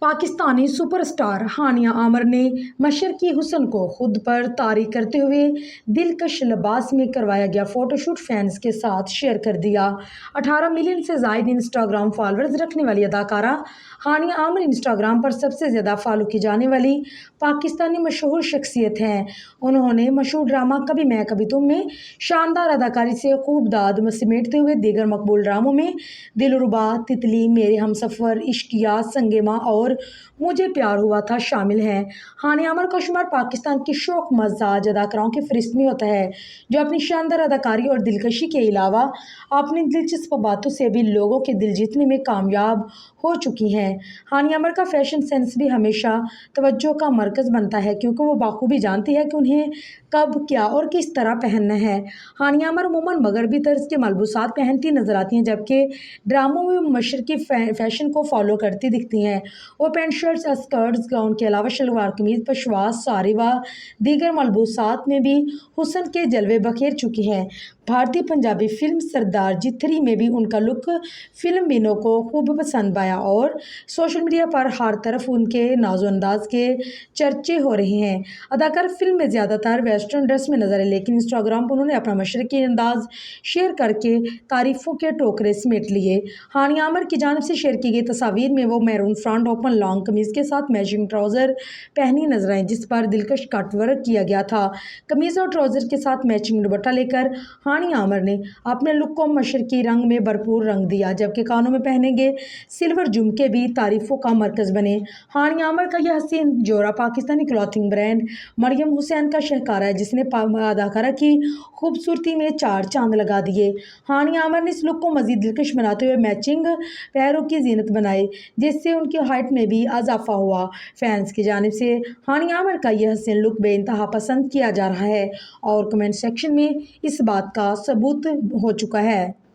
Pakistani superstar हानिया आमिर ने मशरकी हुस्न को खुद पर तारी करते हुए दिलकश लिबास में करवाया गया फोटोशूट फैंस के साथ शेयर कर दिया। 18 मिलियन से ज़ायद इंस्टाग्राम फॉलोअर्स रखने वाली अदाकारा हानिया आमिर इंस्टाग्राम पर सबसे ज़्यादा फॉलो की जाने वाली पाकिस्तानी मशहूर शख्सियत हैं। उन्होंने मशहूर ड्रामा कभी मैं कभी तुम में शानदार अदाकारी से खूब दाद समेटते हुए दीगर मकबूल ड्रामों में दिलरुबा, तितली, मेरे हमसफ़र, इश्किया, संगेमा और मुझे प्यार हुआ था शामिल हैं। हानिया आमिर का शुमार पाकिस्तान की शौक मजाज अदाकाराओं की फहरिस्त में होता है, जो अपनी शानदार अदाकारी और दिलकशी के अलावा अपनी दिलचस्प बातों से भी लोगों के दिल जीतने में कामयाब हो चुकी हैं। हानिया आमिर का फैशन सेंस भी हमेशा तवज्जो का मरकज़ बनता है, क्योंकि वो बाखूबी जानती है कि उन्हें कब, क्या और किस तरह पहनना है। हानिया आमिर अमूमन मगरबी तर्ज के मलबूसात पहनती नजर आती हैं, जबकि ड्रामों में मशरकी फैशन को फॉलो करती दिखती हैं। वो पैंट शर्ट्स, स्कर्ट्स, गाउन के अलावा शलवार कमीज, पशवास, साड़ी व दीगर मलबूसात में भी हुस्न के जलवे बखेर चुकी हैं। भारतीय पंजाबी फिल्म सरदार जी 3 में भी उनका लुक फिल्म बिनों को खूब पसंद आया और सोशल मीडिया पर हर तरफ उनके नाजो अंदाज के चर्चे हो रहे हैं। अदाकार फिल्म में ज़्यादातर वेस्टर्न ड्रेस में नजर है, लेकिन इंस्टाग्राम पर उन्होंने अपना मशरकी अंदाज शेयर करके तारीफों के टोकरे समेट लिए। हानिया आमिर की जानिब से शेयर की गई तस्वीर में वो मैरून फ्रंट ओपन लॉन्ग कमीज के साथ मैचिंग ट्राउज़र पहनी नजर आई, जिस पर दिलकश कट वर्क किया गया था। कमीज और ट्राउज़र के साथ मैचिंग दुपट्टा लेकर हानिया आमिर ने अपने लुक को मशरकी रंग में भरपूर रंग दिया, जबकि कानों में पहने गए सिल्वर झुमके भी तारीफों का मरकज़ बने। हानिया आमिर का यह हसीन जोड़ा पाकिस्तानी क्लॉथिंग ब्रांड मरियम हुसैन का शहकारा है, जिसने अदाकारा की खूबसूरती में 4 चांद लगा दिए। हानिया आमिर ने इस लुक को मजीद दिलकश बनाते हुए मैचिंग पैरों की जीनत बनाई, जिससे उनकी हाइट में भी इजाफा हुआ। फैंस की जानिब से हानिया आमिर का यह हसीन लुक बेइंतहा पसंद किया जा रहा है और कमेंट सेक्शन में इस बात का सबूत हो चुका है।